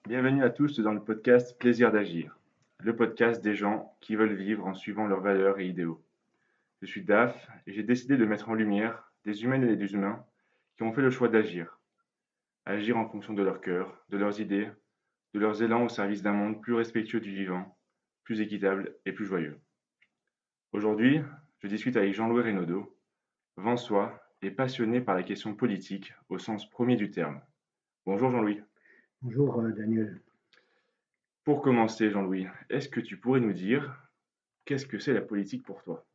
Bienvenue à tous dans le podcast Plaisir d'agir, le podcast des gens qui veulent vivre en suivant leurs valeurs et idéaux. Je suis Daf et j'ai décidé de mettre en lumière des humaines et des humains qui ont fait le choix d'agir. Agir en fonction de leur cœur, de leurs idées, de leurs élans au service d'un monde plus respectueux du vivant, plus équitable et plus joyeux. Aujourd'hui, je discute avec Jean-Louis Renaudot, Vansois et passionné par la question politique au sens premier du terme. Bonjour Jean-Louis. Bonjour Daniel. Pour commencer, Jean-Louis, est-ce que tu pourrais nous dire qu'est-ce que c'est la politique pour toi?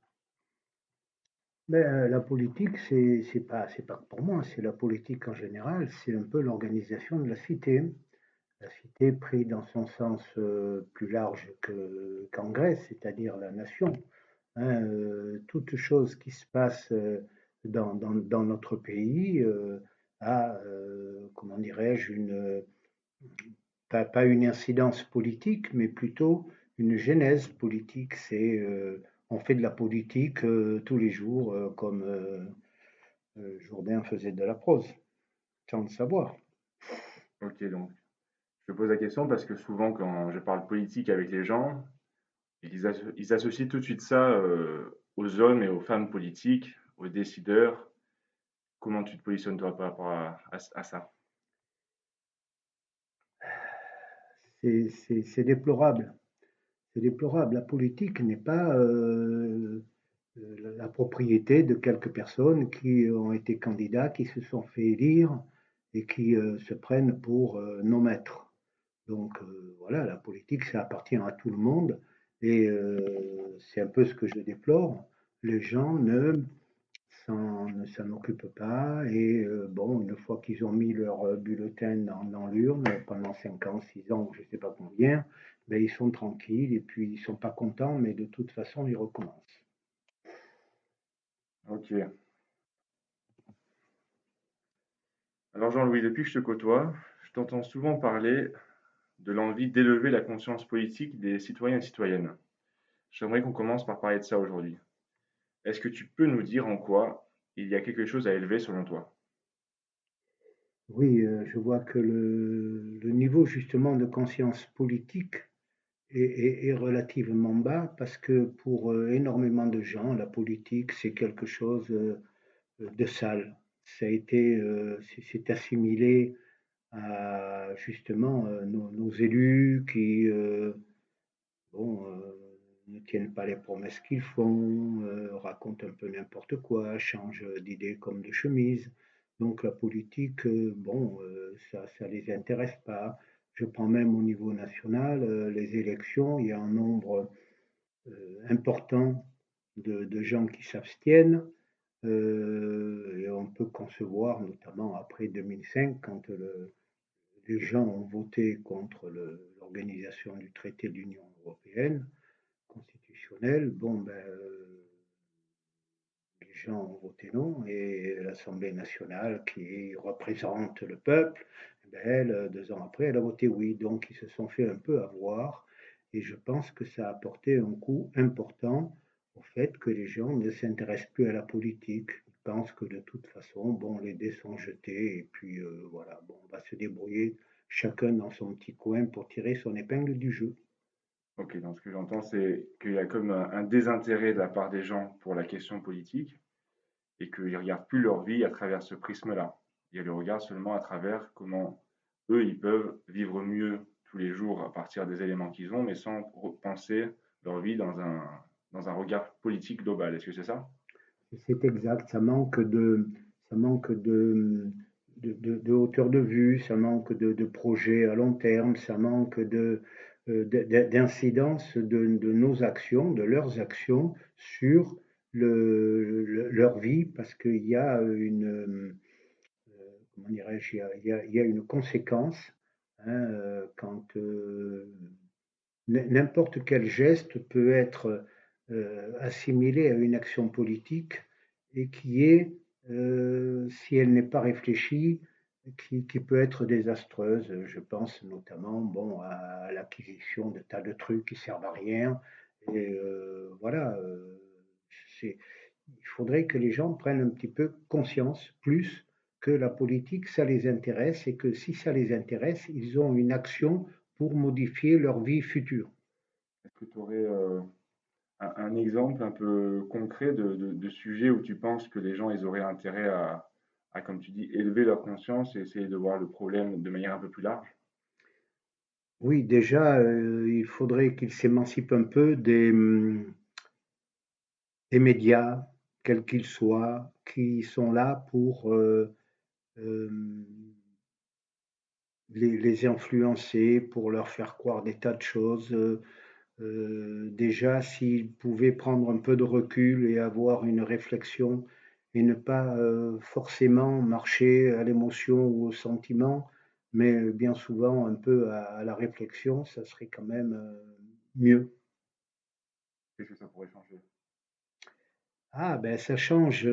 La politique, c'est pas que pour moi, c'est la politique en général, c'est un peu l'organisation de la cité. La cité pris dans son sens plus large qu'en Grèce, c'est-à-dire la nation. Toute chose qui se passe dans notre pays a, comment dirais-je, pas une incidence politique, mais plutôt une genèse politique. On fait de la politique tous les jours, comme Jourdain faisait de la prose, sans le savoir. Ok, donc je pose la question parce que souvent quand je parle politique avec les gens, ils associent tout de suite ça aux hommes et aux femmes politiques, aux décideurs. Comment tu te positionnes toi par rapport à ça? C'est déplorable. C'est déplorable. La politique n'est pas la propriété de quelques personnes qui ont été candidats, qui se sont fait élire et qui se prennent pour nos maîtres. Donc voilà, la politique, ça appartient à tout le monde et c'est un peu ce que je déplore. Les gens ne s'en occupent pas et bon, une fois qu'ils ont mis leur bulletin dans l'urne pendant 5 ans, 6 ans, je ne sais pas combien, ben, ils sont tranquilles et puis ils ne sont pas contents, mais de toute façon, ils recommencent. Ok. Alors Jean-Louis, depuis que je te côtoie, je t'entends souvent parler de l'envie d'élever la conscience politique des citoyens et citoyennes. J'aimerais qu'on commence par parler de ça aujourd'hui. Est-ce que tu peux nous dire en quoi il y a quelque chose à élever selon toi? Oui, je vois que le niveau justement de conscience politique est relativement bas parce que pour énormément de gens, la politique, c'est quelque chose de sale. C'est assimilé à justement nos élus qui bon, ne tiennent pas les promesses qu'ils font, racontent un peu n'importe quoi, changent d'idées comme de chemise. Donc la politique, bon, ça les intéresse pas. Je prends même au niveau national, les élections, il y a un nombre important de gens qui s'abstiennent. Et on peut concevoir, notamment après 2005, quand les gens ont voté contre l'organisation du traité de l'Union européenne constitutionnelle, bon, ben, les gens ont voté non et l'Assemblée nationale qui représente le peuple, ben, elle, 2 ans après, elle a voté oui. Donc ils se sont fait un peu avoir et je pense que ça a apporté un coup important au fait que les gens ne s'intéressent plus à la politique. Ils pensent que de toute façon, bon, les dés sont jetés et puis voilà, bon, on va se débrouiller chacun dans son petit coin pour tirer son épingle du jeu. Ok, donc ce que j'entends, c'est qu'il y a comme un désintérêt de la part des gens pour la question politique et qu'ils ne regardent plus leur vie à travers ce prisme-là. Ils le regardent seulement à travers comment eux, ils peuvent vivre mieux tous les jours à partir des éléments qu'ils ont, mais sans penser leur vie dans un regard politique global. Est-ce que c'est ça? C'est exact, ça manque de hauteur de vue, ça manque de projets à long terme, ça manque d'incidence de nos actions, de leurs actions sur leur vie, parce qu'il y a comment dirais-je, il y a une conséquence hein, quand n'importe quel geste peut être assimilé à une action politique et qui est, si elle n'est pas réfléchie, qui peut être désastreuse. Je pense notamment bon, à l'acquisition de tas de trucs qui servent à rien. Et voilà, il faudrait que les gens prennent un petit peu conscience plus que la politique, ça les intéresse et que si ça les intéresse, ils ont une action pour modifier leur vie future. Est-ce que tu aurais un exemple un peu concret de sujet où tu penses que les gens ils auraient intérêt à, comme tu dis, élever leur conscience et essayer de voir le problème de manière un peu plus large? Oui, déjà, il faudrait qu'ils s'émancipent un peu des médias, quels qu'ils soient, qui sont là pour euh, les influencer, pour leur faire croire des tas de choses. Déjà, s'ils pouvaient prendre un peu de recul et avoir une réflexion et ne pas forcément marcher à l'émotion ou au sentiment, mais bien souvent un peu à la réflexion, ça serait quand même mieux. Qu'est-ce que ça pourrait changer? Ah ben ça change,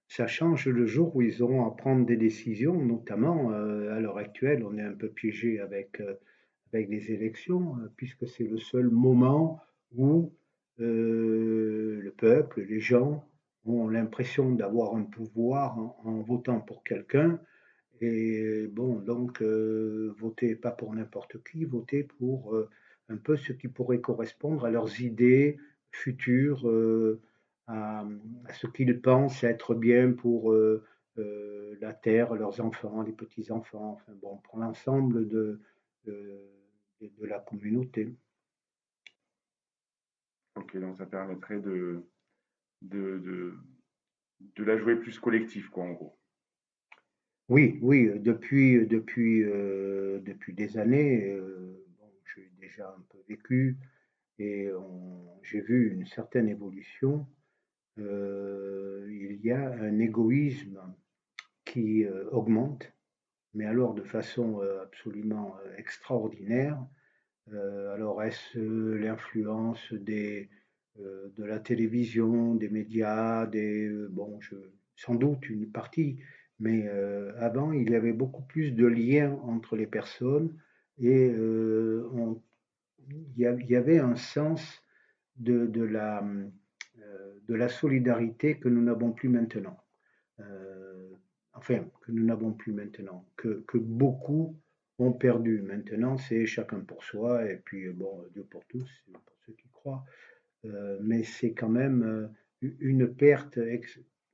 ça change le jour où ils auront à prendre des décisions, notamment à l'heure actuelle, on est un peu piégé avec les élections, puisque c'est le seul moment où le peuple, les gens ont l'impression d'avoir un pouvoir en votant pour quelqu'un. Et bon, donc, votez pas pour n'importe qui, votez pour un peu ce qui pourrait correspondre à leurs idées futures, à, à ce qu'ils pensent être bien pour la terre, leurs enfants, les petits-enfants, enfin bon, pour l'ensemble de, de la communauté. Ok, donc ça permettrait de, de, de la jouer plus collective, quoi, en gros. Oui, oui, depuis des années, bon, j'ai déjà un peu vécu et j'ai vu une certaine évolution. Il y a un égoïsme qui augmente, mais alors de façon absolument extraordinaire. Alors est-ce l'influence de la télévision, des médias, bon, sans doute une partie, mais avant il y avait beaucoup plus de liens entre les personnes et il y avait un sens de la solidarité que nous n'avons plus maintenant. Euh, enfin, que nous n'avons plus maintenant, que beaucoup ont perdu. Maintenant, c'est chacun pour soi, et puis bon, Dieu pour tous, pour ceux qui croient. Mais c'est quand même une perte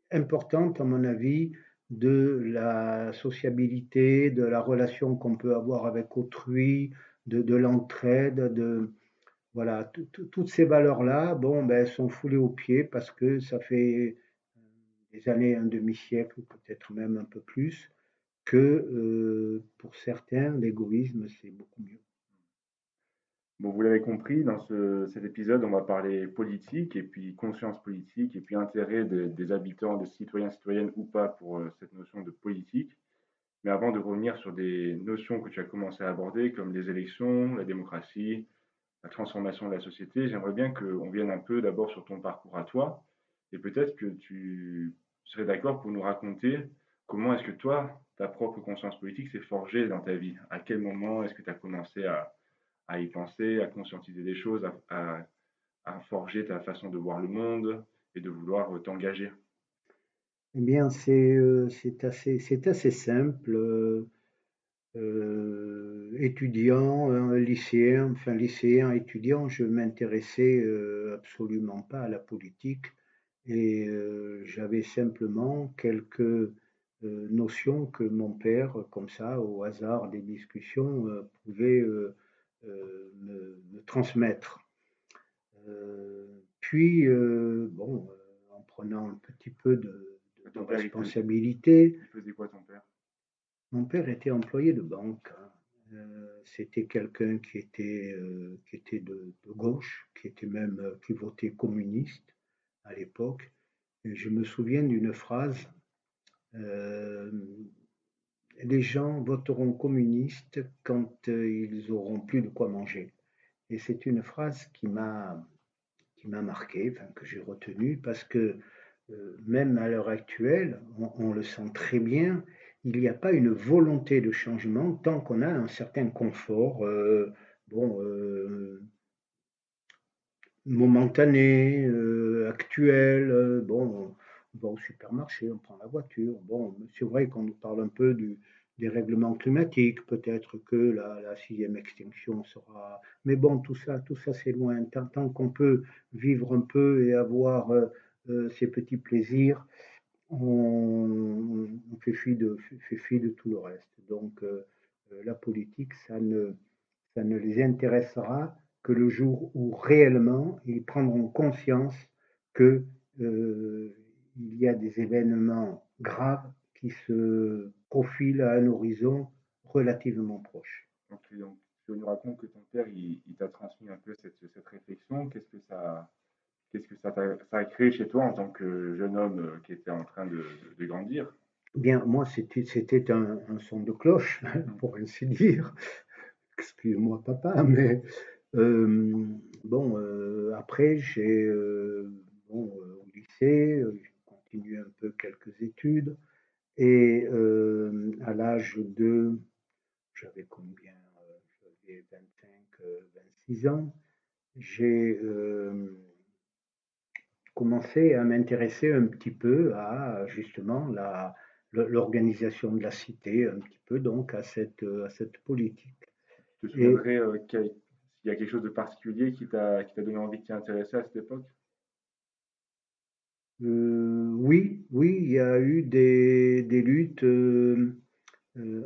importante, à mon avis, de la sociabilité, de la relation qu'on peut avoir avec autrui, de l'entraide, voilà, toutes ces valeurs-là, bon, ben, elles sont foulées aux pieds parce que ça fait des années, un demi-siècle, peut-être même un peu plus, que pour certains, l'égoïsme, c'est beaucoup mieux. Bon, vous l'avez compris, dans cet épisode, on va parler politique et puis conscience politique et puis intérêt des habitants, des citoyens, citoyennes ou pas pour cette notion de politique. Mais avant de revenir sur des notions que tu as commencé à aborder, comme les élections, la démocratie, la transformation de la société, j'aimerais bien qu'on vienne un peu d'abord sur ton parcours à toi. Et peut-être que tu serais d'accord pour nous raconter comment est-ce que toi, ta propre conscience politique s'est forgée dans ta vie. À quel moment est-ce que tu as commencé à y penser, à conscientiser des choses, à forger ta façon de voir le monde et de vouloir t'engager. Eh bien, c'est assez simple. Étudiant, lycéen, enfin lycéen, étudiant, je m'intéressais absolument pas à la politique et j'avais simplement quelques notions que mon père, comme ça, au hasard des discussions, pouvait me transmettre. Puis, bon, en prenant un petit peu de Ton père, responsabilité, il faisait quoi ton père? mon père était employé de banque, hein. C'était quelqu'un qui était de gauche, qui était même, qui votait communiste à l'époque. Et je me souviens d'une phrase, euh, les gens voteront communiste quand ils auront plus de quoi manger. Et c'est une phrase qui m'a marqué, enfin, que j'ai retenue, parce que même à l'heure actuelle, on le sent très bien, il n'y a pas une volonté de changement tant qu'on a un certain confort, bon, momentané, actuel. Bon, on va au supermarché, on prend la voiture. Bon, c'est vrai qu'on nous parle un peu du dérèglement climatique, peut-être que la sixième extinction sera... Mais bon, tout ça c'est loin. Tant qu'on peut vivre un peu et avoir ces petits plaisirs, on fait fi de tout le reste. Donc la politique, ça ne les intéressera que le jour où réellement ils prendront conscience que il y a des événements graves qui se profilent à un horizon relativement proche. Donc, tu nous racontes que ton père, il t'a transmis un peu cette réflexion. Ça a créé chez toi en tant que jeune homme qui était en train de grandir? Bien, moi, c'était un son de cloche, pour ainsi dire. Excuse-moi, papa, mais bon, après, au lycée, j'ai continué un peu quelques études et à l'âge de, j'avais combien? J'avais 25, 26 ans, j'ai commencé à m'intéresser un petit peu à justement l'organisation de la cité, un petit peu donc à cette politique. Tu te Et souviendrais s'il y a quelque chose de particulier qui t'a donné envie de t'y intéresser à cette époque? oui, oui, il y a eu des luttes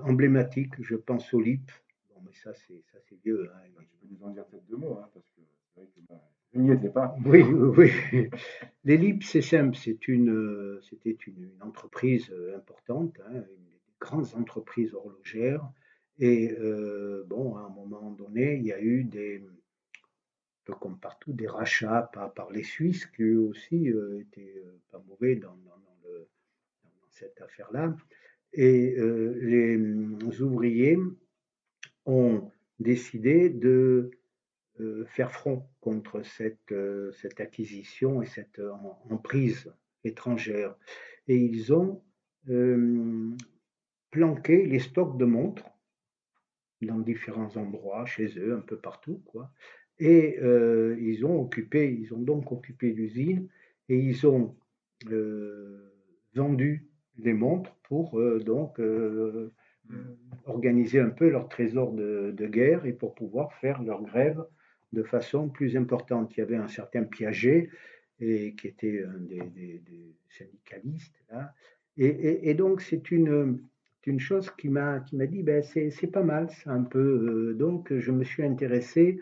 emblématiques. Je pense au LIP. Bon, mais ça c'est vieux, hein. Tu peux nous en dire peut-être deux mots, hein, parce que c'est vrai que bah, je n'y étais pas. Oui, oui, oui. Les LIP, c'est simple. C'était une entreprise importante, hein, une des grandes entreprises horlogères. Et bon, à un moment donné, il y a eu peu comme partout, des rachats par les Suisses qui eux aussi étaient pas mauvais dans cette affaire-là. Et les ouvriers ont décidé de faire front contre cette acquisition et cette emprise étrangère. Et ils ont euh, planqué les stocks de montres dans différents endroits, chez eux, un peu partout, quoi. Et ils ont donc occupé l'usine et ils ont vendu les montres pour organiser un peu leur trésor de guerre et pour pouvoir faire leur grève de façon plus importante. Il y avait un certain Piaget et qui était un des syndicalistes là. Et donc c'est une chose qui m'a dit ben c'est pas mal ça un peu. Donc je me suis intéressé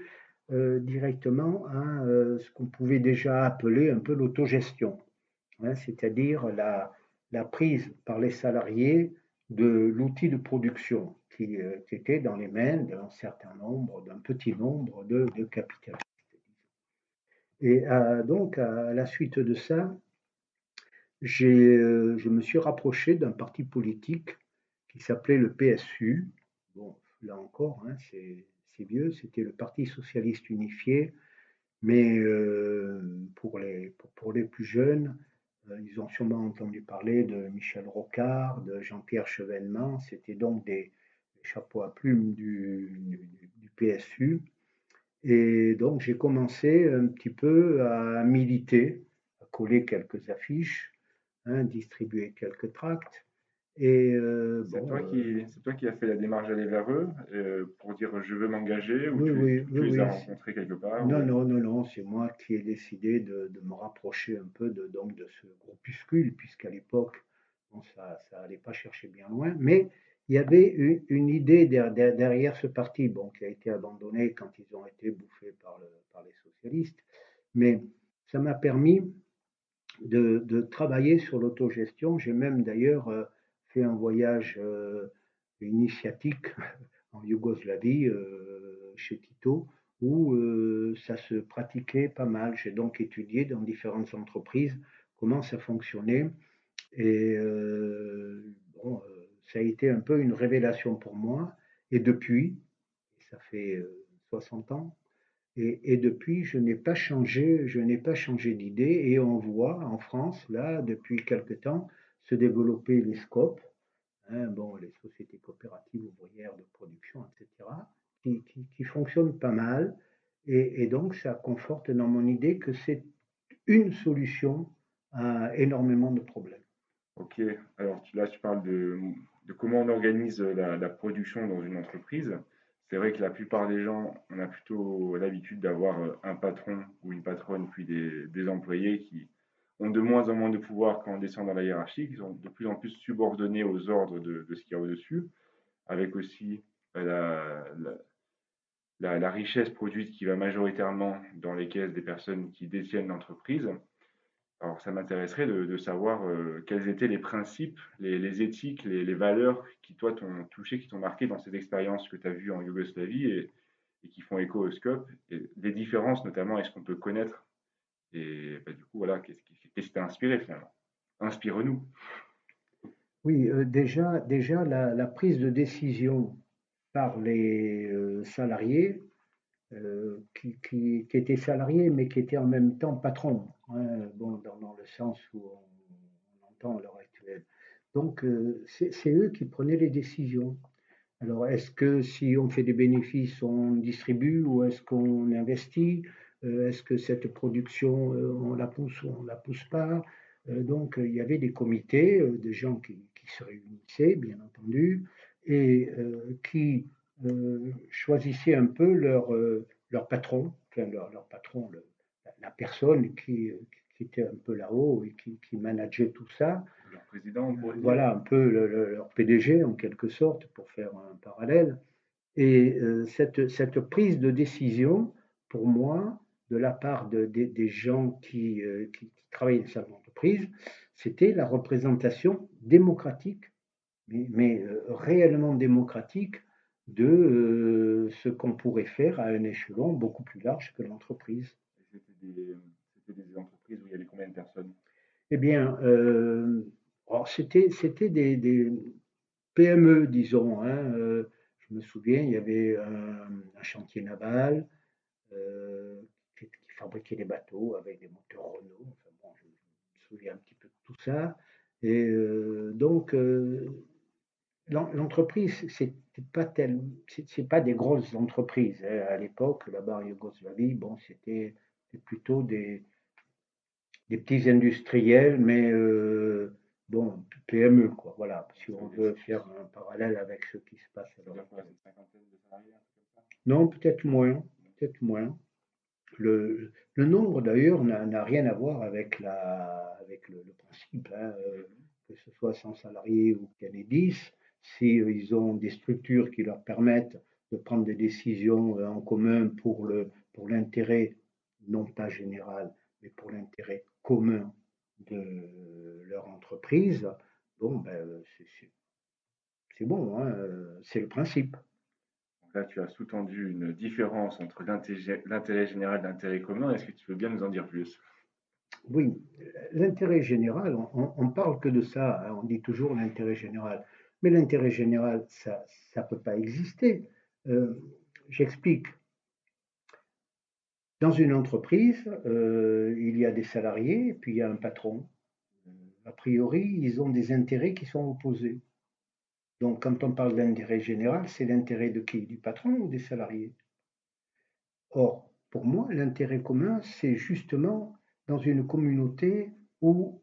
directement à ce qu'on pouvait déjà appeler un peu l'autogestion, hein, c'est-à-dire la prise par les salariés de l'outil de production qui était dans les mains d'un petit nombre de capitalistes. Et donc, à la suite de ça, je me suis rapproché d'un parti politique qui s'appelait le PSU. Bon, là encore, hein, c'est vieux, c'était le Parti socialiste unifié, mais pour les plus jeunes, ils ont sûrement entendu parler de Michel Rocard, de Jean-Pierre Chevènement. C'était donc des chapeaux à plumes du PSU. Et donc j'ai commencé un petit peu à militer, à coller quelques affiches, hein, distribuer quelques tracts. Et C'est toi qui as fait la démarche d'aller vers eux pour dire je veux m'engager ou oui, oui, oui, tu les as oui. rencontrés quelque part Non, ou... non, non, non, c'est moi qui ai décidé de me rapprocher un peu donc de ce groupuscule, puisqu'à l'époque, bon, ça allait pas chercher bien loin, mais il y avait une idée derrière ce parti, bon, qui a été abandonné quand ils ont été bouffés par les socialistes, mais ça m'a permis de travailler sur l'autogestion. J'ai même d'ailleurs fait un voyage initiatique en Yougoslavie, chez Tito, où ça se pratiquait pas mal. J'ai donc étudié dans différentes entreprises comment ça fonctionnait. Et bon, ça a été un peu une révélation pour moi. Et depuis, ça fait 60 ans, et depuis, je n'ai pas changé d'idée. Et on voit en France, là, depuis quelque temps, se développer les SCOP, hein, bon, les sociétés coopératives ouvrières de production, etc., qui fonctionnent pas mal. Et donc, ça conforte dans mon idée que c'est une solution à énormément de problèmes. Ok, alors là tu parles de comment on organise la production dans une entreprise. C'est vrai que la plupart des gens, on a plutôt l'habitude d'avoir un patron ou une patronne, puis des employés qui ont de moins en moins de pouvoir quand on descend dans la hiérarchie, qui sont de plus en plus subordonnés aux ordres de ce qu'il y a au-dessus, avec aussi la richesse produite qui va majoritairement dans les caisses des personnes qui détiennent l'entreprise. Alors, ça m'intéresserait de savoir quels étaient les principes, les éthiques, les valeurs qui, toi, t'ont touché, qui t'ont marqué dans ces expériences que tu as vues en Yougoslavie et qui font écho au scope, et des différences notamment, est-ce qu'on peut connaître? Et bah, du coup, voilà, qu'est-ce qui t'a inspiré finalement? Inspire-nous. Oui, déjà la prise de décision par les salariés, qui étaient salariés, mais qui étaient en même temps patrons, hein, bon, dans le sens où on entend à l'heure actuelle. Donc, c'est eux qui prenaient les décisions. Alors, est-ce que si on fait des bénéfices, on distribue ou est-ce qu'on investit? Est-ce que cette production, on la pousse ou on ne la pousse pas? Donc, il y avait des comités, des gens qui se réunissaient, bien entendu, et qui choisissaient un peu leur patron, enfin leur patron, la personne qui était un peu là-haut et qui manageait tout ça. Leur président, on pourrait dire. Voilà un peu leur PDG en quelque sorte, pour faire un parallèle. Et cette prise de décision, pour moi, de la part des gens qui travaillent dans cette entreprise, c'était la représentation démocratique, mais réellement démocratique, de ce qu'on pourrait faire à un échelon beaucoup plus large que l'entreprise. C'était des entreprises où il y avait combien de personnes? Eh bien, alors c'était des PME, disons, hein. Je me souviens, il y avait un chantier naval euh, qui fabriquait des bateaux avec des moteurs Renault. Enfin, bon, je me souviens un petit peu de tout ça. Et donc, l'entreprise, c'est pas des grosses entreprises, hein. À l'époque, là-bas en Yougoslavie, bon, c'était plutôt des petits industriels, mais bon, PME, quoi. Voilà, si on veut faire un parallèle avec ce qui se passe à l'heure actuelle. Une cinquantaine de salariés, un truc comme ça. Non, peut-être moins, peut-être moins. Le nombre, d'ailleurs, n'a rien à voir avec avec le principe, hein, que ce soit 100 salariés ou qu'il y en ait 10, si ils ont des structures qui leur permettent de prendre des décisions en commun pour l'intérêt, non pas général, mais pour l'intérêt commun de leur entreprise, bon, ben, c'est bon, hein, c'est le principe. Donc là, tu as sous-tendu une différence entre l'intérêt général et l'intérêt commun. Est-ce que tu veux bien nous en dire plus? Oui, l'intérêt général, on parle que de ça, hein, on dit toujours l'intérêt général. Mais l'intérêt général, ça peut pas exister. Euh, J'explique. Dans une entreprise, il y a des salariés et puis il y a un patron. A priori, ils ont des intérêts qui sont opposés. Donc, quand on parle d'intérêt général, c'est l'intérêt de qui? Du patron ou des salariés? Or, pour moi, l'intérêt commun, c'est justement dans une communauté où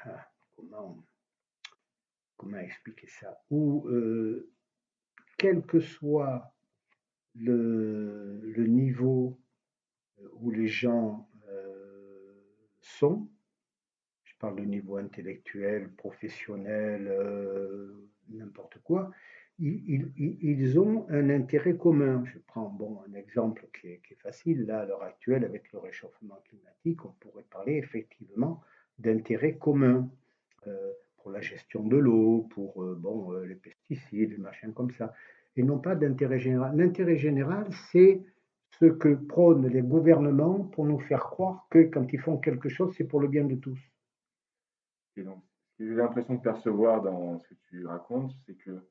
ah, comment, comment expliquer ça? Où, quel que soit le niveau où les gens sont, je parle de niveau intellectuel, professionnel, n'importe quoi, ils ont un intérêt commun. Je prends bon, un exemple qui est facile, là, à l'heure actuelle, avec le réchauffement climatique, on pourrait parler effectivement d'intérêt commun pour la gestion de l'eau, pour bon, les pesticides, les machins comme ça, et non pas d'intérêt général. L'intérêt général, c'est ce que prônent les gouvernements pour nous faire croire que quand ils font quelque chose, c'est pour le bien de tous. Et donc, ce que j'ai l'impression de percevoir dans ce que tu racontes, c'est que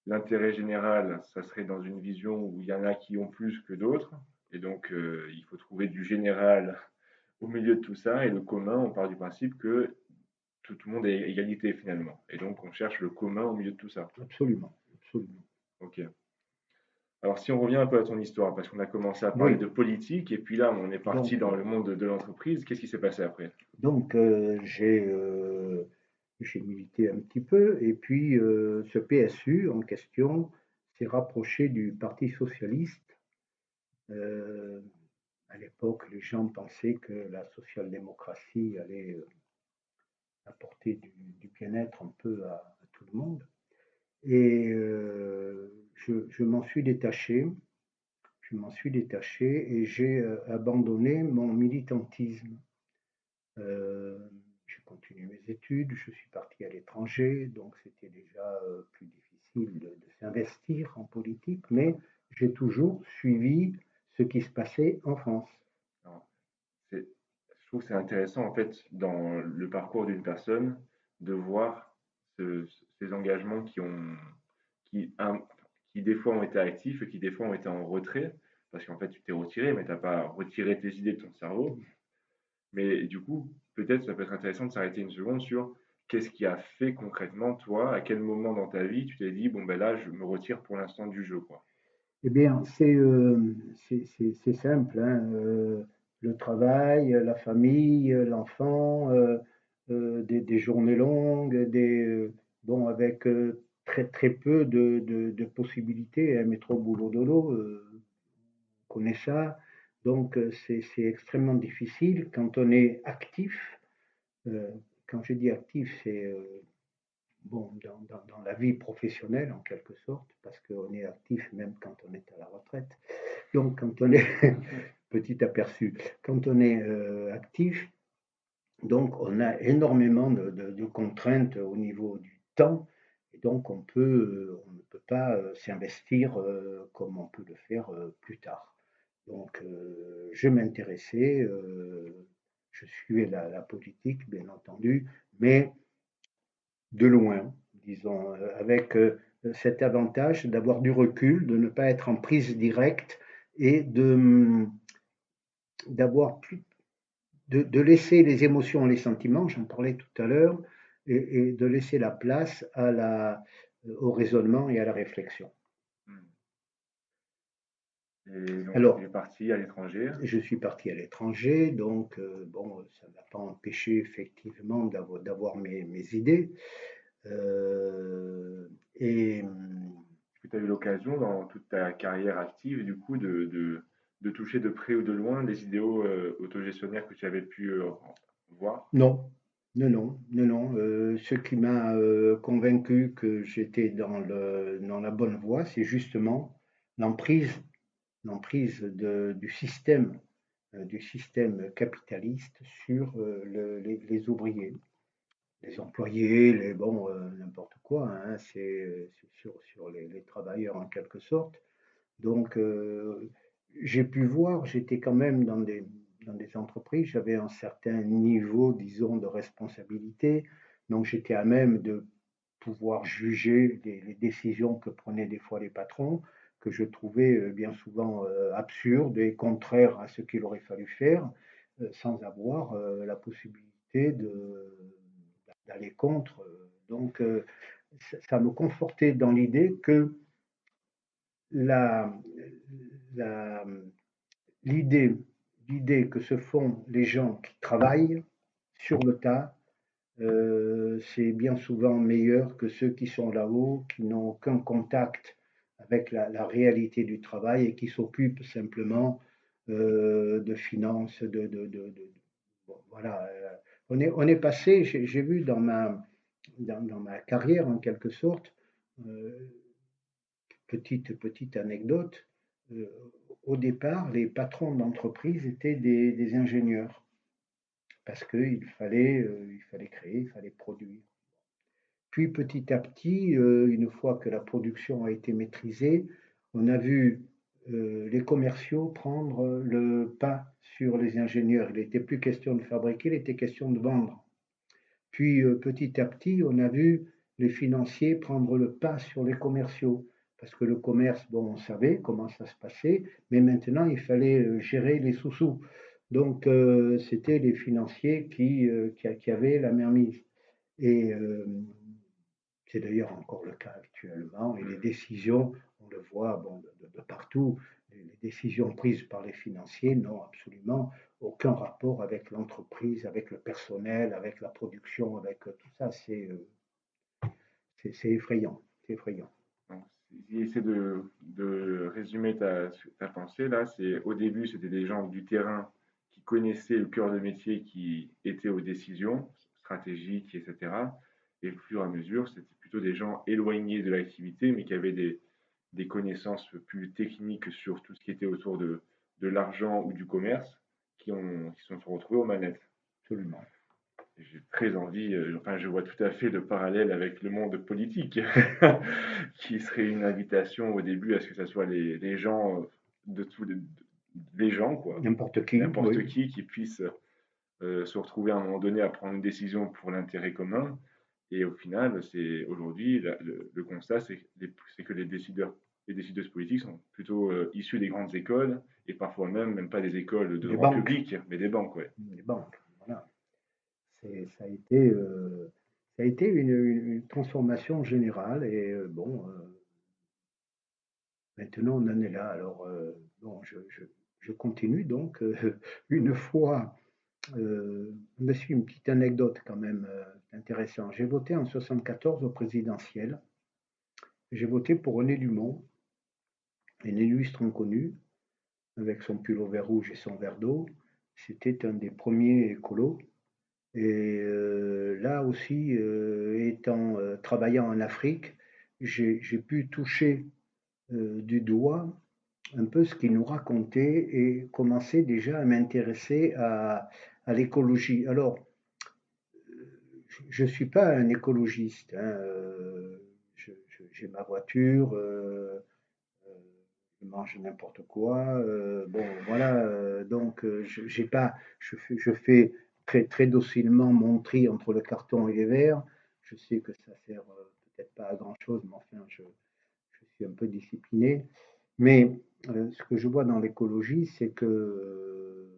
l'intérêt général, ça serait dans une vision où il y en a qui ont plus que d'autres. Et donc, il faut trouver du général au milieu de tout ça. Et le commun, on part du principe que tout le monde est égalité finalement. Et donc, on cherche le commun au milieu de tout ça. Absolument, absolument. Ok. Alors, si on revient un peu à ton histoire, parce qu'on a commencé à parler Oui, de politique, et puis là, on est parti donc, dans le monde de l'entreprise, qu'est-ce qui s'est passé après? j'ai milité un petit peu, et puis ce PSU en question s'est rapproché du Parti socialiste. Euh, à l'époque, les gens pensaient que la social-démocratie allait apporter du bien-être un peu à tout le monde. Et je m'en suis détaché. Je m'en suis détaché et j'ai abandonné mon militantisme. Euh, j'ai continué mes études, je suis parti à l'étranger, donc c'était déjà plus difficile de s'investir en politique, mais j'ai toujours suivi ce qui se passait en France. Alors, je trouve que c'est intéressant, en fait, dans le parcours d'une personne, de voir ces engagements qui, un- qui des fois ont été actifs et qui des fois ont été en retrait, parce qu'en fait, tu t'es retiré, mais tu n'as pas retiré tes idées de ton cerveau. Mais du coup, peut-être ça peut être intéressant de s'arrêter une seconde sur qu'est-ce qui a fait concrètement, toi, à quel moment dans ta vie tu t'es dit, bon ben là, je me retire pour l'instant du jeu, quoi. Eh bien, c'est simple, hein, le travail, la famille, l'enfant, des journées longues, bon, avec très peu de possibilités, hein, métro, boulot, dodo, on connaît ça. Donc, c'est extrêmement difficile quand on est actif. euh, Quand je dis actif, c'est bon, dans la vie professionnelle en quelque sorte, parce qu'on est actif même quand on est à la retraite. Donc, quand on est, petit aperçu, quand on est actif, donc on a énormément de contraintes au niveau du temps, et donc on ne peut pas s'investir comme on peut le faire plus tard. Donc, je m'intéressais, je suivais la politique, bien entendu, mais de loin, disons, avec cet avantage d'avoir du recul, de ne pas être en prise directe et d'avoir plus, de laisser les émotions et les sentiments, j'en parlais tout à l'heure, et de laisser la place au raisonnement et à la réflexion. Hmm. Et donc, tu es Alors, parti à l'étranger. je suis parti à l'étranger, donc bon, ça ne m'a pas empêché effectivement d'avoir mes idées. Euh, et Est-ce que tu as eu l'occasion dans toute ta carrière active, du coup, de toucher de près ou de loin les idéaux autogestionnaires que tu avais pu voir? non, non. Ce qui m'a convaincu que j'étais dans la bonne voie, c'est justement l'emprise, l'emprise du système capitaliste sur les ouvriers, les employés, bon, n'importe quoi, hein, c'est sur les travailleurs en quelque sorte. Donc, j'ai pu voir, j'étais quand même dans des entreprises, j'avais un certain niveau, disons, de responsabilité, donc j'étais à même de pouvoir juger les décisions que prenaient des fois les patrons, que je trouvais bien souvent absurdes et contraires à ce qu'il aurait fallu faire, sans avoir la possibilité d'aller contre. Donc, ça me confortait dans l'idée que la, la, l'idée, l'idée que se font les gens qui travaillent sur le tas, c'est bien souvent meilleur que ceux qui sont là-haut, qui n'ont aucun contact avec la réalité du travail et qui s'occupent simplement de finances, bon, voilà. On est passé, j'ai vu dans ma carrière en quelque sorte, euh, petite anecdote, euh, au départ, les patrons d'entreprise étaient des ingénieurs parce il fallait créer, il fallait produire. Puis petit à petit, une fois que la production a été maîtrisée, on a vu les commerciaux prendre le pas sur les ingénieurs. Il n'était plus question de fabriquer, il était question de vendre. Puis petit à petit, on a vu les financiers prendre le pas sur les commerciaux. Parce que le commerce, bon, on savait comment ça se passait, mais maintenant, il fallait gérer les sous-sous. Donc, c'était les financiers qui avaient la mainmise. Et c'est d'ailleurs encore le cas actuellement. Et les Hmm. décisions, on le voit, bon, de partout, les décisions prises par les financiers n'ont absolument aucun rapport avec l'entreprise, avec le personnel, avec la production, avec tout ça. C'est effrayant. C'est effrayant. Donc, si j'essaie de résumer ta pensée là, c'est au début, c'était des gens du terrain qui connaissaient le cœur de métier, qui étaient aux décisions stratégiques, etc. Et au fur et à mesure, c'était plutôt des gens éloignés de l'activité, mais qui avaient des connaissances plus techniques sur tout ce qui était autour de l'argent ou du commerce, qui se sont retrouvés aux manettes. Absolument. J'ai très envie, enfin, je vois tout à fait le parallèle avec le monde politique, qui serait une invitation au début à ce que ce soit les gens de tous les gens, quoi, N'importe qui, n'importe oui. qui puisse se retrouver à un moment donné à prendre une décision pour l'intérêt commun. Et au final, c'est aujourd'hui, le constat, c'est que les décideuses politiques sont plutôt issus des grandes écoles, et parfois même pas des écoles de Des droit banques. public, mais des banques, ouais. Des banques. Voilà. Ça a été une transformation générale et bon, maintenant on en est là. Alors, bon, je continue donc. Une fois, me suis une petite anecdote quand même intéressante. J'ai voté en 74 au présidentiel. J'ai voté pour René Dumont, un illustre inconnu, avec son pull au vert rouge et son verre d'eau. C'était un des premiers écolos. Et là aussi, travaillant en Afrique, j'ai pu toucher du doigt un peu ce qu'il nous racontait et commencer déjà à m'intéresser à l'écologie. Alors, je ne suis pas un écologiste, hein, j'ai ma voiture, je mange n'importe quoi. Bon, voilà. Donc, j'ai pas, je fais très docilement mon tri entre le carton et les verres. Je sais que ça sert peut-être pas à grand chose, mais enfin, je suis un peu discipliné. Mais ce que je vois dans l'écologie, c'est que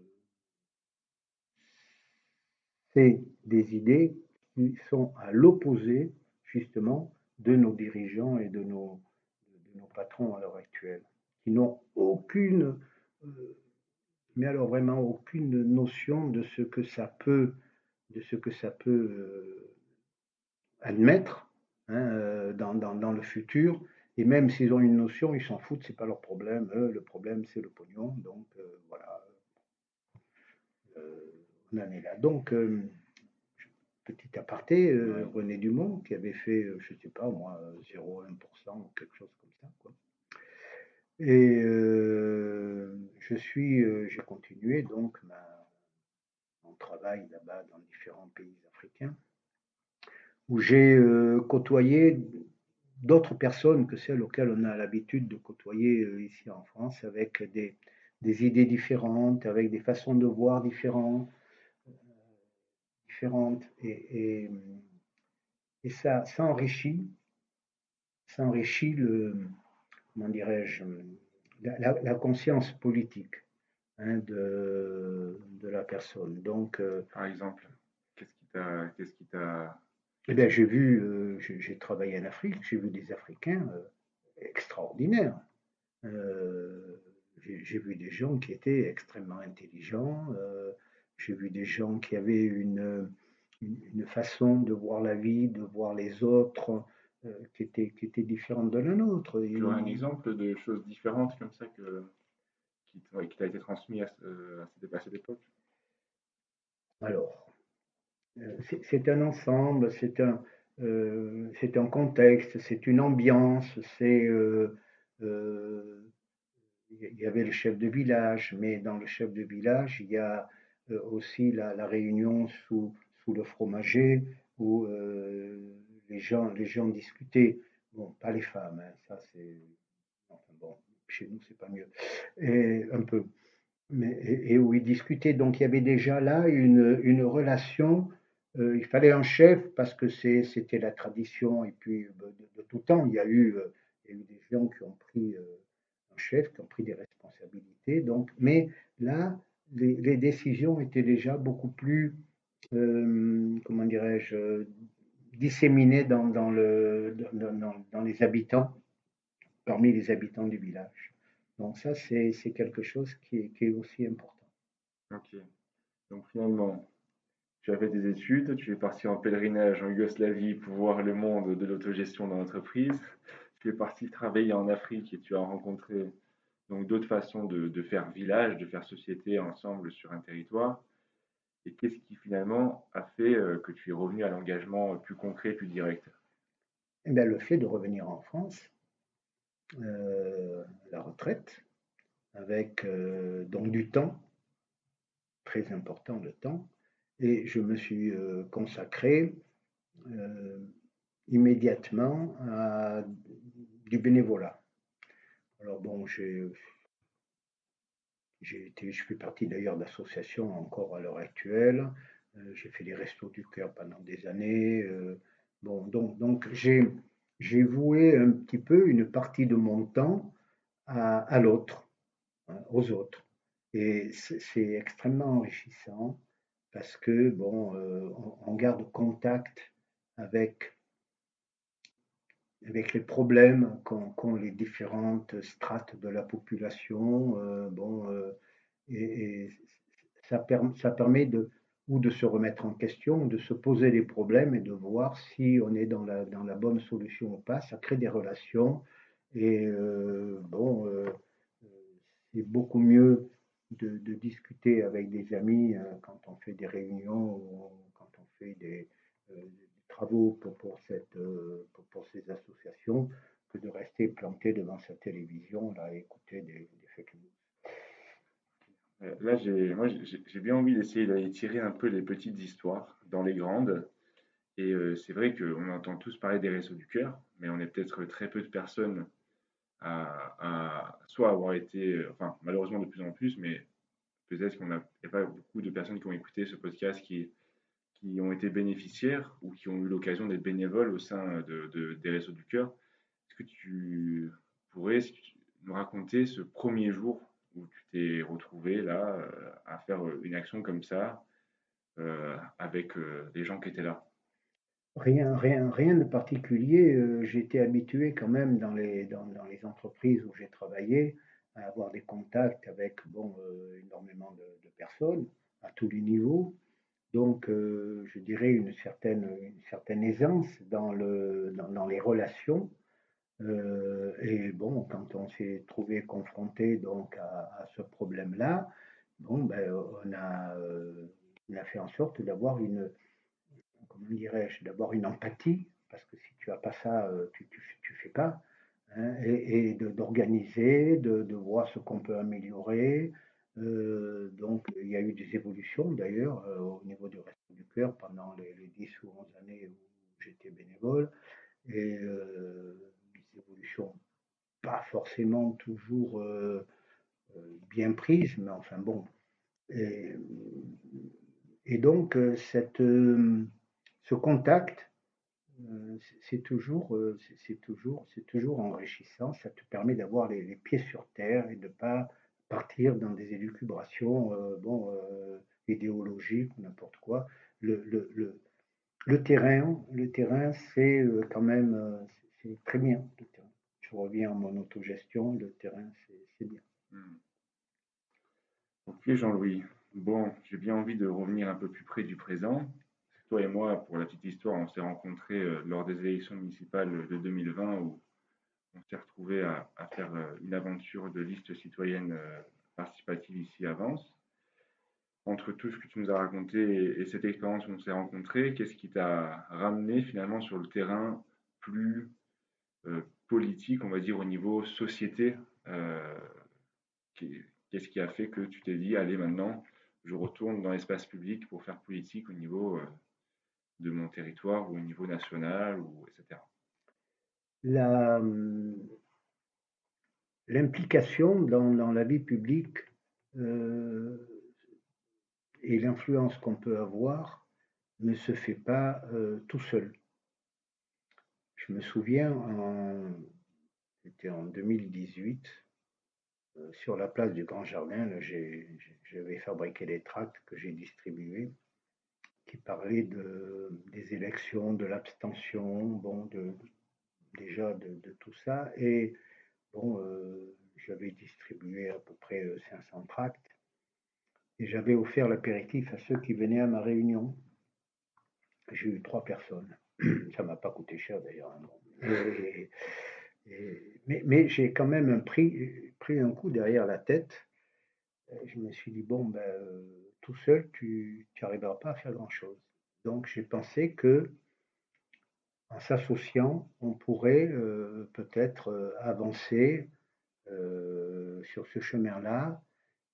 c'est des idées qui sont à l'opposé, justement, de nos dirigeants et de nos patrons à l'heure actuelle, qui n'ont aucune, mais alors vraiment aucune notion de ce que ça peut, de ce que ça peut admettre, hein, dans le futur. Et même s'ils ont une notion, ils s'en foutent, c'est pas leur problème. Le problème, c'est le pognon. Donc voilà, on en est là. Donc, petit aparté, Ouais. René Dumont, qui avait fait, je ne sais pas moi, 0,1% ou quelque chose comme ça, quoi. Et j'ai continué donc mon travail là-bas dans différents pays africains, où j'ai côtoyé d'autres personnes que celles auxquelles on a l'habitude de côtoyer ici en France, avec des idées différentes, avec des façons de voir différentes, et ça enrichit comment dirais-je, la conscience politique, hein, de la personne. Donc, Par exemple, qu'est-ce qui t'a, eh bien, j'ai travaillé en Afrique, j'ai vu des Africains extraordinaires. J'ai vu des gens qui étaient extrêmement intelligents, j'ai vu des gens qui avaient une façon de voir la vie, de voir les autres, qui était différente de la nôtre. tu aurais un exemple de choses différentes comme ça qui t'a été transmis à cette époque? Alors, c'est un ensemble, c'est un contexte, c'est une ambiance, euh, il y avait le chef de village, mais dans le chef de village, il y a aussi la réunion sous le fromager où les gens discutaient. Bon, pas les femmes, hein, ça c'est. Enfin bon, chez nous c'est pas mieux. Et, un peu. Et où ils discutaient. Donc il y avait déjà là une relation. Il fallait un chef parce que c'était la tradition. Et puis de tout temps, il y a eu des gens qui ont pris un chef, qui ont pris des responsabilités. Donc, mais là, les décisions étaient déjà beaucoup plus, comment dirais-je, disséminées dans les habitants, parmi les habitants du village. Donc ça, c'est quelque chose qui est aussi important. Ok. Donc finalement, tu as fait tes études, tu es parti en pèlerinage en Yougoslavie pour voir le monde de l'autogestion dans l'entreprise. Tu es parti travailler en Afrique et tu as rencontré donc d'autres façons de faire village, de faire société ensemble sur un territoire. Et qu'est-ce qui finalement a fait que tu es revenu à l'engagement plus concret, plus direct? Et bien, le fait de revenir en France, la retraite, avec donc du temps, très important le temps, et je me suis consacré euh, immédiatement à du bénévolat. Alors bon, je fais partie d'ailleurs d'associations encore à l'heure actuelle. J'ai fait les Restos du Cœur pendant des années. Bon, donc j'ai voué un petit peu une partie de mon temps à l'autre, hein, aux autres. Et c'est extrêmement enrichissant parce que bon, on garde contact avec avec les problèmes qu'ont les différentes strates de la population. Bon, et ça permet ou de se remettre en question, ou de se poser les problèmes et de voir si on est dans la bonne solution ou pas. Ça crée des relations. Et bon, c'est beaucoup mieux de discuter avec des amis quand on fait des réunions ou quand on fait des travaux pour ces associations que de rester planté devant sa télévision là, et écouter des fake news. Là, j'ai bien envie d'essayer d'aller tirer un peu les petites histoires dans les grandes. Et c'est vrai qu'on entend tous parler des Restos du Cœur, mais on est peut-être très peu de personnes à soit avoir été, enfin malheureusement de plus en plus, mais peut-être qu'il n'y a pas beaucoup de personnes qui ont écouté ce podcast qui ont été bénéficiaires ou qui ont eu l'occasion d'être bénévoles au sein des Restos du Cœur. Est-ce que tu pourrais nous raconter ce premier jour où tu t'es retrouvé là à faire une action comme ça avec les gens qui étaient là? Rien de particulier. J'étais habitué quand même dans les entreprises où j'ai travaillé à avoir des contacts avec bon, énormément de personnes à tous les niveaux. Donc, je dirais une certaine aisance dans les relations. Et bon, quand on s'est trouvé confronté donc à ce problème-là, bon, ben, on a fait en sorte d'avoir comment dirais-je, d'avoir une empathie, parce que si tu as pas ça, tu fais pas, hein, et d'organiser, de voir ce qu'on peut améliorer. Donc, il y a eu des évolutions d'ailleurs au niveau du Resto du Cœur pendant les 10 ou 11 années où j'étais bénévole, et des évolutions pas forcément toujours bien prises, mais enfin bon. Et, et donc, ce contact, c'est toujours enrichissant. Ça te permet d'avoir les pieds sur terre et de ne pas partir dans des élucubrations bon, idéologiques ou n'importe quoi. Le, le, le, le terrain c'est quand même c'est très bien. Le terrain. Je reviens à mon autogestion, le terrain, c'est bien. Hmm. Ok, Jean-Louis. Bon, j'ai bien envie de revenir un peu plus près du présent. Toi et moi, pour la petite histoire, on s'est rencontrés lors des élections municipales de 2020 où on s'est retrouvés à faire une aventure de liste citoyenne participative ici à Vence. Entre tout ce que tu nous as raconté et cette expérience où on s'est rencontrés, qu'est-ce qui t'a ramené finalement sur le terrain plus politique, on va dire, au niveau société? euh, Qu'est-ce qui a fait que tu t'es dit, allez, maintenant, je retourne dans l'espace public pour faire politique au niveau de mon territoire ou au niveau national, ou etc. La, l'implication dans la vie publique euh, et l'influence qu'on peut avoir ne se fait pas tout seul. Je me souviens, c'était en 2018, sur la place du Grand Jardin, j'avais fabriqué des tracts que j'ai distribués qui parlaient des élections, de l'abstention, bon, déjà de tout ça. Et bon, j'avais distribué à peu près 500 tracts et j'avais offert l'apéritif à ceux qui venaient à ma réunion. J'ai eu 3 personnes. Ça m'a pas coûté cher d'ailleurs, hein, bon. Mais j'ai quand même pris un coup derrière la tête. Je me suis dit, bon, ben, tout seul, tu n'arriveras pas à faire grand-chose. Donc j'ai pensé que en s'associant, on pourrait peut-être avancer sur ce chemin-là,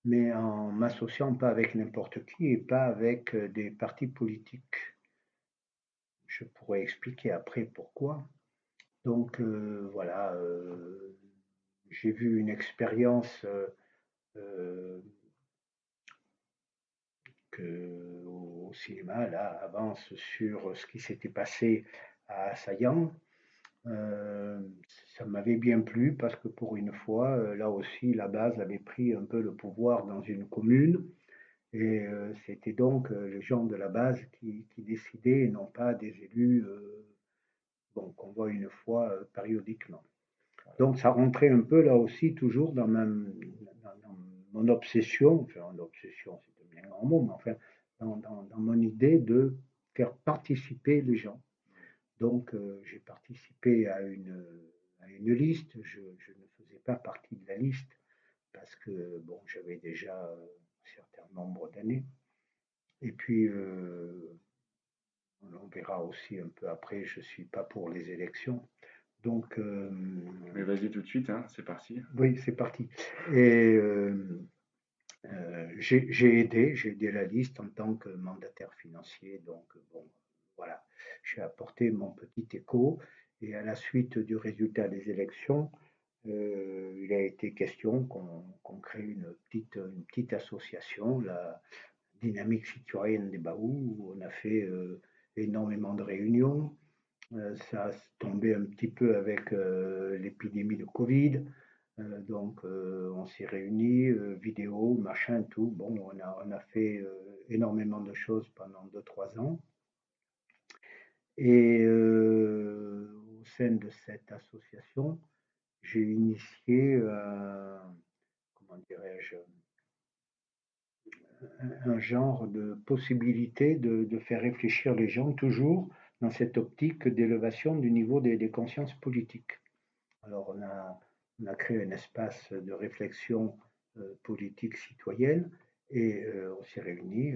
mais en m'associant pas avec n'importe qui et pas avec des partis politiques. Je pourrais expliquer après pourquoi. Donc voilà, j'ai vu une expérience euh, au cinéma là avance sur ce qui s'était passé à Saillant. Euh, Ça m'avait bien plu parce que pour une fois, là aussi, la base avait pris un peu le pouvoir dans une commune et c'était donc les gens de la base qui décidaient et non pas des élus bon, qu'on voit une fois périodiquement. Donc ça rentrait un peu là aussi toujours dans mon obsession, enfin une obsession c'est un bien grand mot, mais enfin dans mon idée de faire participer les gens. Donc j'ai participé à une liste, je ne faisais pas partie de la liste parce que bon, j'avais déjà un certain nombre d'années. Et puis on verra aussi un peu après, je ne suis pas pour les élections. Donc, Mais vas-y tout de suite, hein, c'est parti. oui, c'est parti. Et j'ai aidé la liste en tant que mandataire financier. Donc, bon, voilà, j'ai apporté mon petit écho. Et à la suite du résultat des élections, il a été question qu'on crée une petite association, la Dynamique citoyenne des Baous, où on a fait énormément de réunions. Ça a tombé un petit peu avec l'épidémie de Covid. Donc, on s'est réunis, vidéo, machin, tout. Bon, on a fait énormément de choses pendant 2 3 ans. Et au sein de cette association, j'ai initié, comment dirais-je, un genre de possibilité de faire réfléchir les gens toujours dans cette optique d'élévation du niveau des consciences politiques. Alors, on a créé un espace de réflexion politique citoyenne et on s'est réunis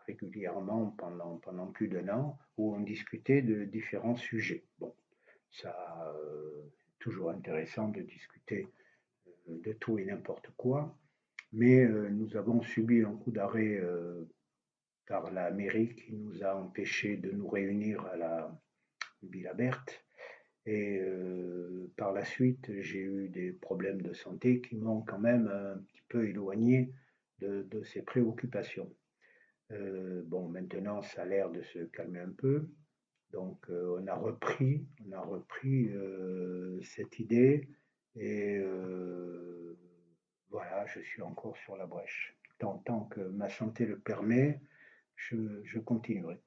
régulièrement pendant plus d'1 an où on discutait de différents sujets. Bon, ça, toujours intéressant de discuter de tout et n'importe quoi, mais nous avons subi un coup d'arrêt par la mairie qui nous a empêchés de nous réunir à la Villa Berthe. Et par la suite, j'ai eu des problèmes de santé qui m'ont quand même un petit peu éloigné de ces préoccupations. Bon, maintenant, ça a l'air de se calmer un peu. Donc, on a repris cette idée et voilà, je suis encore sur la brèche. Tant que ma santé le permet, je continuerai.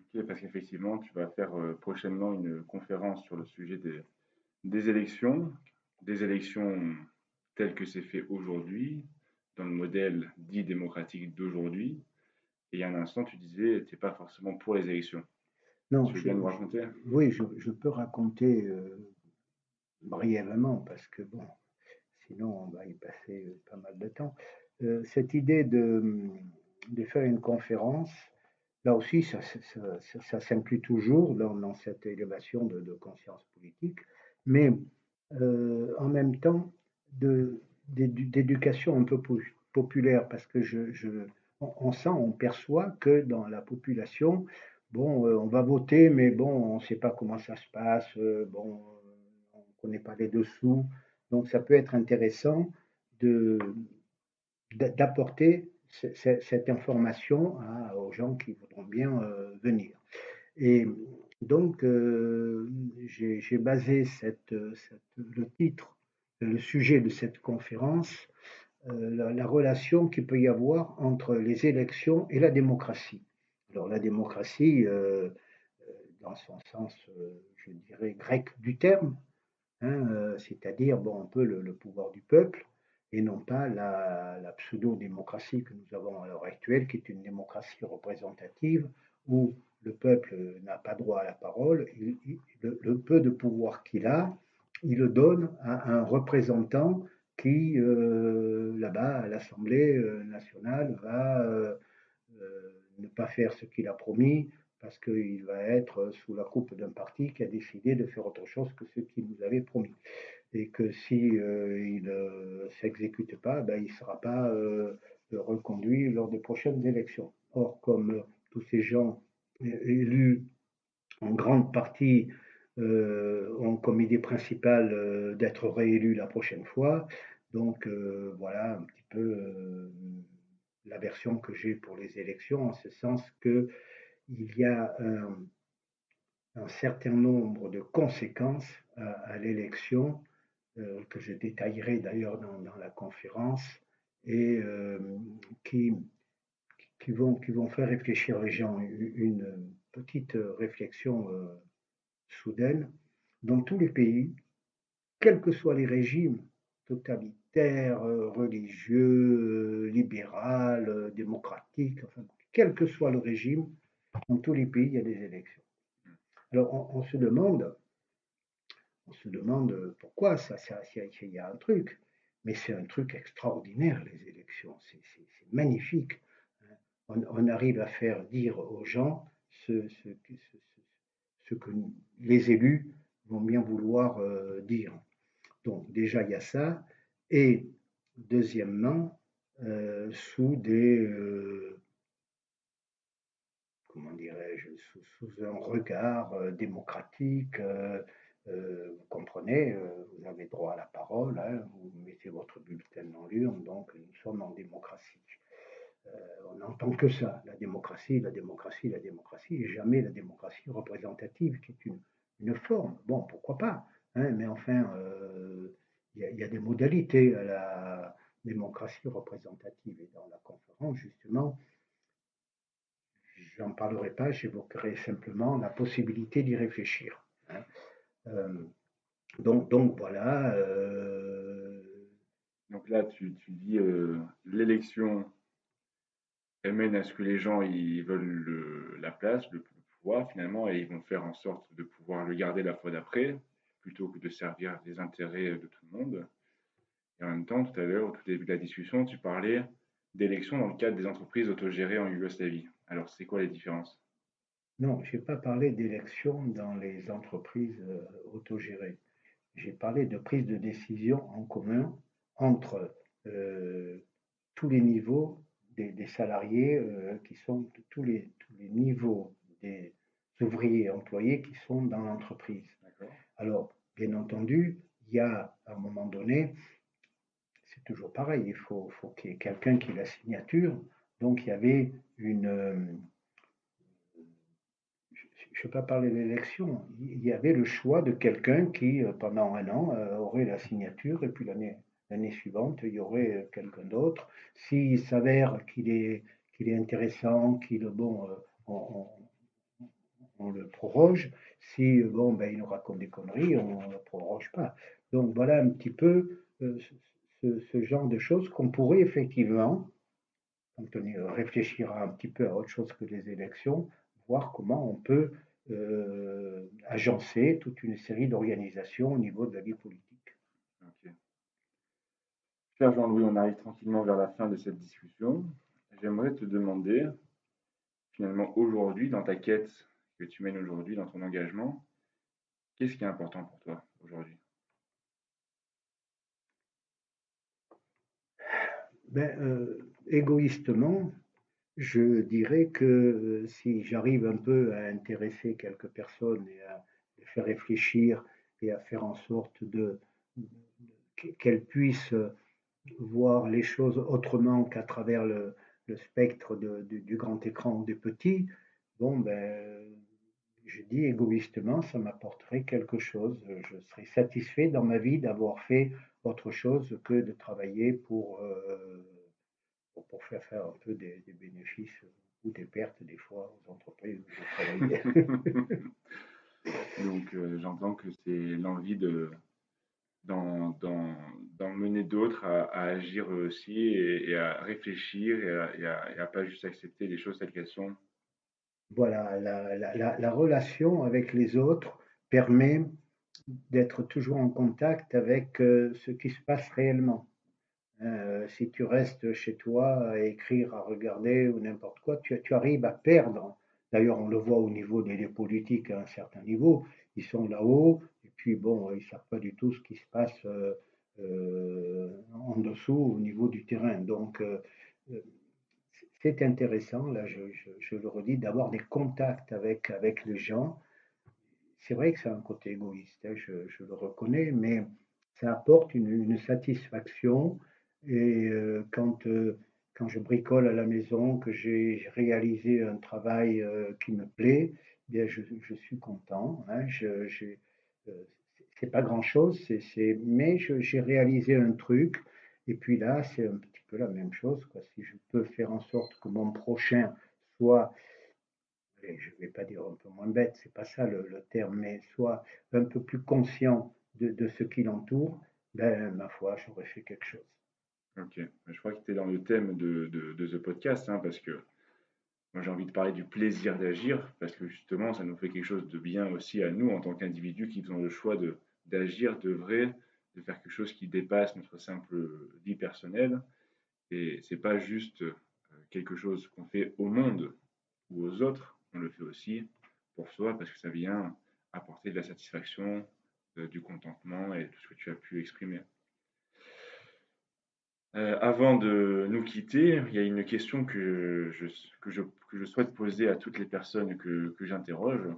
Ok, parce qu'effectivement, tu vas faire prochainement une conférence sur le sujet des élections telles que c'est fait aujourd'hui, dans le modèle dit démocratique d'aujourd'hui. Et il y a un instant, tu disais, tu n'es pas forcément pour les élections. Non, Tu veux bien nous raconter? oui, je peux raconter brièvement parce que bon, sinon on va y passer pas mal de temps. Cette idée de faire une conférence, là aussi, ça s'inclut toujours dans cette élévation de conscience politique, mais en même temps d'éducation un peu populaire, parce que on sent, on perçoit que dans la population, bon, on va voter, mais bon, on ne sait pas comment ça se passe, bon, on ne connaît pas les dessous, donc ça peut être intéressant de d'apporter cette information aux gens qui voudront bien venir. Et donc, j'ai basé le titre, le sujet de cette conférence, la relation qu'il peut y avoir entre les élections et la démocratie. Alors, la démocratie, dans son sens, je dirais, grec du terme, hein, c'est-à-dire bon, un peu le pouvoir du peuple et non pas la pseudo-démocratie que nous avons à l'heure actuelle, qui est une démocratie représentative où le peuple n'a pas droit à la parole. Le peu de pouvoir qu'il a, il le donne à un représentant qui, là-bas, à l'Assemblée nationale, va ne pas faire ce qu'il a promis parce qu'il va être sous la coupe d'un parti qui a décidé de faire autre chose que ce qu'il nous avait promis. Et que si il ne s'exécute pas, ben, il ne sera pas reconduit lors des prochaines élections. Or, comme tous ces gens élus en grande partie ont comme idée principale d'être réélus la prochaine fois, donc voilà un petit peu la version que j'ai pour les élections, en ce sens qu'il y a un certain nombre de conséquences à l'élection que je détaillerai d'ailleurs dans la conférence et qui, qui vont faire réfléchir les gens. Une petite réflexion soudaine. Dans tous les pays, quels que soient les régimes totalitaires, religieux, libéral, démocratiques, enfin, quel que soit le régime, dans tous les pays, il y a des élections. Alors on se demande pourquoi il y a un truc, mais c'est un truc extraordinaire, les élections, c'est magnifique. On arrive à faire dire aux gens ce que les élus vont bien vouloir dire. Donc déjà, il y a ça. Et deuxièmement, sous des, comment dirais-je, sous un regard démocratique, vous comprenez, vous avez droit à la parole, hein, vous mettez votre bulletin dans l'urne, donc nous sommes en démocratie. On n'entend que ça, la démocratie, la démocratie, la démocratie, et jamais la démocratie représentative, qui est une forme. Bon, pourquoi pas, hein, mais enfin, y a des modalités à la démocratie représentative. Et dans la conférence, justement, j'en parlerai pas, j'évoquerai simplement la possibilité d'y réfléchir. Hein. Euh, donc voilà. Donc là, tu dis l'élection, elle mène à ce que les gens ils veulent la place, le pouvoir finalement, et ils vont faire en sorte de pouvoir le garder la fois d'après, plutôt que de servir les intérêts de tout le monde. Et en même temps, tout à l'heure, au tout début de la discussion, tu parlais d'élections dans le cadre des entreprises autogérées en Yougoslavie. Alors, c'est quoi les différences? Non, je n'ai pas parlé d'élections dans les entreprises autogérées. J'ai parlé de prise de décision en commun entre euh, tous les niveaux des salariés qui sont de tous les niveaux des ouvriers employés qui sont dans l'entreprise. Alors, bien entendu, il y a à un moment donné, c'est toujours pareil, faut qu'il y ait quelqu'un qui ait la signature. Donc, il y avait une, je ne vais pas parler d'élection, il y avait le choix de quelqu'un qui, pendant un an, aurait la signature, et puis l'année suivante, il y aurait quelqu'un d'autre. S'il s'avère qu'il est intéressant, bon, on le proroge. Si bon, ben, il nous raconte des conneries, on ne le proroge pas. Donc voilà un petit peu ce genre de choses qu'on pourrait effectivement, quand on réfléchira un petit peu à autre chose que les élections, voir comment on peut agencer toute une série d'organisations au niveau de la vie politique. Ok. Cher Jean-Louis, on arrive tranquillement vers la fin de cette discussion. J'aimerais te demander, finalement, aujourd'hui, dans ta quête que tu mènes aujourd'hui, dans ton engagement, qu'est-ce qui est important pour toi aujourd'hui? Ben, égoïstement, je dirais que si j'arrive un peu à intéresser quelques personnes et à les faire réfléchir et à faire en sorte qu'elles puissent voir les choses autrement qu'à travers le spectre du grand écran ou des petits, bon, ben, je dis égoïstement, ça m'apporterait quelque chose. Je serais satisfait dans ma vie d'avoir fait autre chose que de travailler pour faire un peu des bénéfices ou des pertes des fois aux entreprises où j'ai travaillé. Donc, j'entends que c'est l'envie d'en mener d'autres à agir eux aussi et à réfléchir et à pas juste accepter les choses telles qu'elles sont. Voilà, la relation avec les autres permet d'être toujours en contact avec ce qui se passe réellement. Si tu restes chez toi à écrire, à regarder ou n'importe quoi, tu arrives à perdre. D'ailleurs, on le voit au niveau des politiques à un certain niveau. Ils sont là-haut et puis bon, ils ne savent pas du tout ce qui se passe en dessous au niveau du terrain. Donc, c'est intéressant, là, je le redis, d'avoir des contacts avec les gens. C'est vrai que c'est un côté égoïste, hein, je le reconnais, mais ça apporte une satisfaction. Et quand je bricole à la maison, que j'ai réalisé un travail qui me plaît, eh bien je suis content. Hein, euh, c'est pas grand-chose, mais j'ai réalisé un truc. Et puis là, c'est un petit peu la même chose, quoi. Si je peux faire en sorte que mon prochain soit, et je ne vais pas dire un peu moins bête, c'est pas ça le terme, mais soit un peu plus conscient de ce qui l'entoure, ben, ma foi, j'aurais fait quelque chose. Ok, je crois que tu es dans le thème de ce podcast, hein, parce que moi j'ai envie de parler du plaisir d'agir, parce que justement ça nous fait quelque chose de bien aussi à nous en tant qu'individus qui faisons le choix d'agir, d'œuvrer, de faire quelque chose qui dépasse notre simple vie personnelle. Et c'est pas juste quelque chose qu'on fait au monde ou aux autres, on le fait aussi pour soi parce que ça vient apporter de la satisfaction, du contentement et tout ce que tu as pu exprimer. Avant de nous quitter, il y a une question que je souhaite poser à toutes les personnes que j'interroge.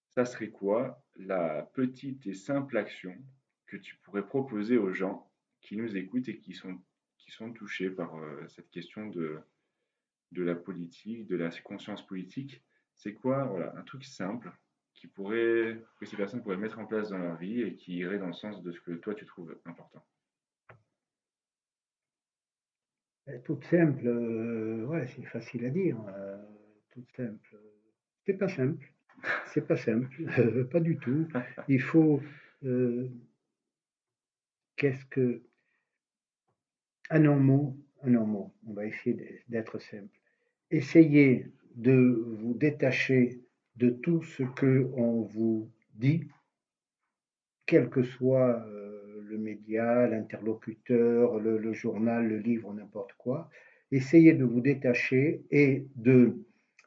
Ça serait quoi la petite et simple action que tu pourrais proposer aux gens qui nous écoutent et qui sont touchés par cette question de la politique, de la conscience politique? C'est quoi, voilà, un truc simple que ces personnes pourraient mettre en place dans leur vie et qui irait dans le sens de ce que toi tu trouves important? Toute simple, ouais, c'est facile à dire. Toute simple. C'est pas simple. C'est pas simple, pas du tout. Il faut, euh, qu'est-ce que, un mot, on va essayer d'être simple. Essayez de vous détacher de tout ce que on vous dit, quel que soit le média, l'interlocuteur, le journal, le livre, n'importe quoi. Essayez de vous détacher et de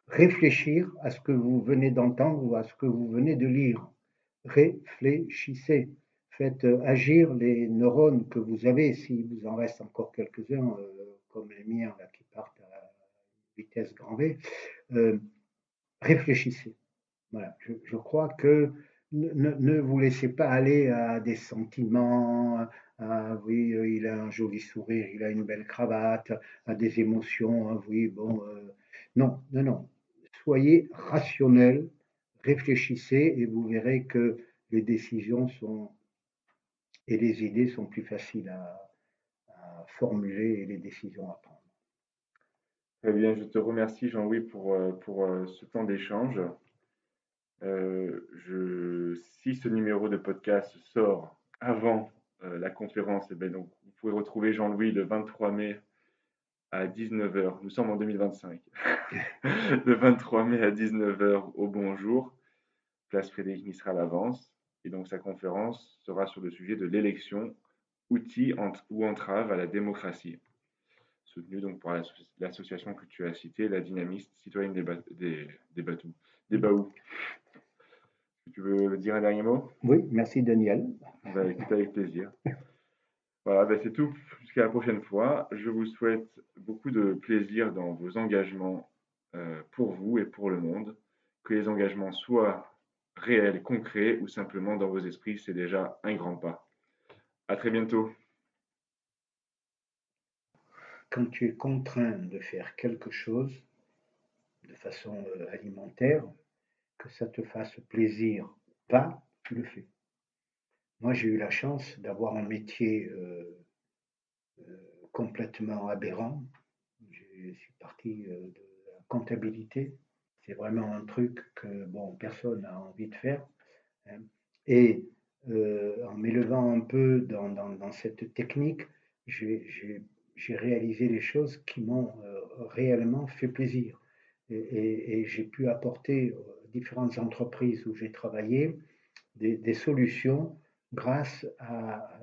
réfléchir à ce que vous venez d'entendre ou à ce que vous venez de lire. Réfléchissez. Faites agir les neurones que vous avez, s'il vous en reste encore quelques-uns, comme les miens là, qui partent à vitesse grand V. Euh, Réfléchissez. Voilà, je crois que ne vous laissez pas aller à des sentiments, à oui, il a un joli sourire, il a une belle cravate, à des émotions, oui, bon, non, non, non. Soyez rationnel, réfléchissez et vous verrez que les décisions sont et les idées sont plus faciles à formuler et les décisions à prendre. Très bien, je te remercie Jean-Louis pour ce temps d'échange. Si ce numéro de podcast sort avant la conférence, eh ben donc, vous pouvez retrouver Jean-Louis le 23 mai à 19 heures. Nous sommes en 2025. Le 23 mai à 19 heures au Bonjour, place Frédéric Mistral avance. Et donc sa conférence sera sur le sujet de l'élection, outils ou entrave à la démocratie, soutenue donc par l'association que tu as citée, la Dynamiste citoyenne des Batous, des Baous. Tu veux dire un dernier mot? Oui, merci Daniel. Bah, écoute, avec plaisir. Voilà, bah, c'est tout. Jusqu'à la prochaine fois. Je vous souhaite beaucoup de plaisir dans vos engagements pour vous et pour le monde. Que les engagements soient réels, concrets ou simplement dans vos esprits, c'est déjà un grand pas. À très bientôt. Quand tu es contraint de faire quelque chose de façon alimentaire, que ça te fasse plaisir ou pas, tu le fais. Moi, j'ai eu la chance d'avoir un métier complètement aberrant. Je suis parti de la comptabilité. C'est vraiment un truc que bon, personne n'a envie de faire. Hein. Et en m'élevant un peu dans cette technique, j'ai réalisé des choses qui m'ont réellement fait plaisir. Et j'ai pu apporter aux différentes entreprises où j'ai travaillé des solutions grâce à,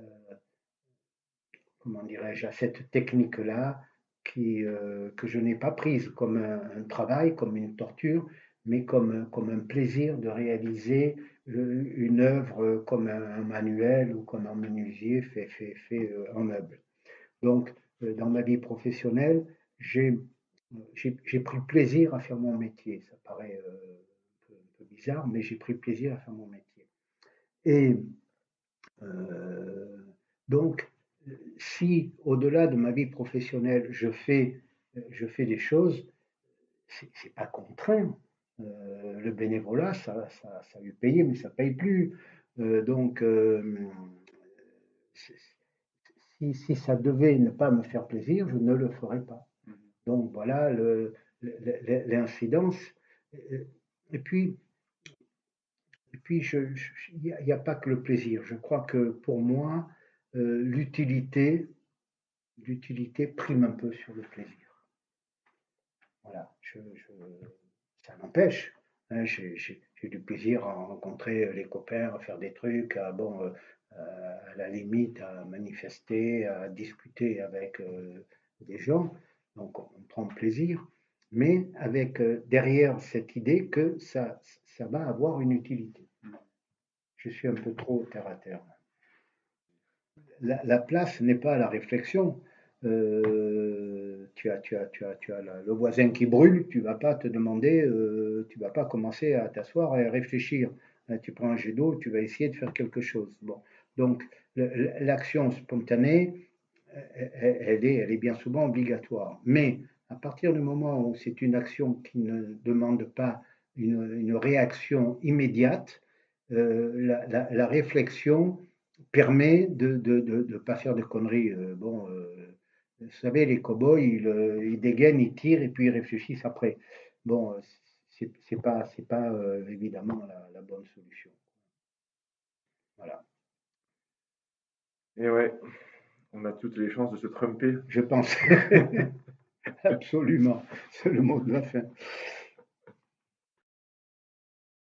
comment dirais-je, à cette technique-là que je n'ai pas prise comme un travail, comme une torture, mais comme un plaisir de réaliser une œuvre comme un manuel ou comme un menuisier fait en meuble. Donc, dans ma vie professionnelle, j'ai pris plaisir à faire mon métier. Ça paraît un peu bizarre, mais j'ai pris plaisir à faire mon métier. Et euh, donc, si au-delà de ma vie professionnelle, je fais des choses, c'est pas contraint. Le bénévolat, ça lui paye, mais ça paye plus. Donc, si ça devait ne pas me faire plaisir, je ne le ferais pas. Donc voilà l'incidence. Et puis, il n'y a pas que le plaisir. Je crois que pour moi, l'utilité prime un peu sur le plaisir. Voilà, ça n'empêche. Hein, j'ai du plaisir à rencontrer les copains, à faire des trucs, à la limite à manifester, à discuter avec des gens. Donc on prend plaisir, mais avec derrière cette idée que ça va avoir une utilité. Je suis un peu trop terre à terre. La place n'est pas à la réflexion. Tu as le voisin qui brûle, tu vas pas te demander, tu vas pas commencer à t'asseoir et à réfléchir. Tu prends un jet d'eau, tu vas essayer de faire quelque chose. Bon, donc l'action spontanée, elle est bien souvent obligatoire. Mais à partir du moment où c'est une action qui ne demande pas une réaction immédiate, la réflexion permet de pas faire de conneries. Vous savez, les cow-boys, ils dégainent, ils tirent et puis ils réfléchissent après. Bon, c'est pas évidemment la bonne solution. Voilà. Et ouais, on a toutes les chances de se tromper. Je pense absolument, c'est le mot de la fin.